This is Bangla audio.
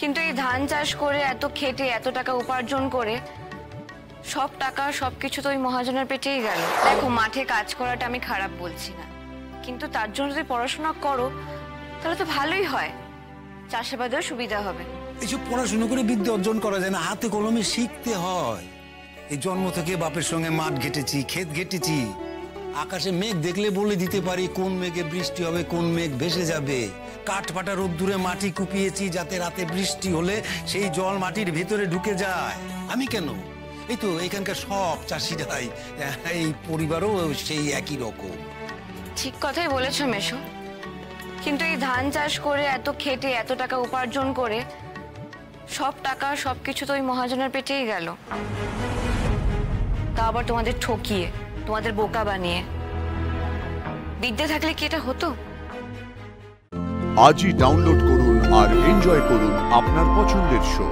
কিন্তু এই ধান চাষ করে এত খেটে এত টাকা উপার্জন করে সব টাকা সবকিছু তো ওই মহাজনের পেটেই গেল। দেখো, মাঠে কাজ করাটা আমি খারাপ বলছি না, কিন্তু তার জন্য যদি পড়াশোনা করো তাহলে তো ভালোই হয়, চাষাবাদেও সুবিধা হবে। এইসব পড়াশোনা করে বিদ্যা অর্জন করা যায় না, হাতে কলমে শিখতে হয়। এই জন্ম থেকে বাপের সঙ্গে মাঠ ঘেটেছি, ক্ষেত ঘেটেছি। আকাশে মেঘ দেখলে বলে দিতে পারি কোন মেঘে বৃষ্টি হবে, কোন মেঘ ভেসে যাবে। কাঠ ফাটা রোদ্দুরে মাটি কুপিয়েছি যাতে রাতে বৃষ্টি হলে সেই জল মাটির ভেতরে ঢুকে যায়। আমি কেন, এই তো এখানকার সব চাষিরাই, এই পরিবারও সেই একই রকম। ঠিক কথাই বলেছো মেশো, কিন্তু এই ধান চাষ করে এত খেটে এত টাকা উপার্জন করে সব টাকা সবকিছু তো ওই মহাজনের পেটেই গেল, তা আবার তোমাদের ঠকিয়ে, তোমাদের বোকা বানিয়ে। বিদ্যা থাকলে কি এটা হতো? আজই ডাউনলোড করুন আর এনজয় করুন আপনার পছন্দের শো।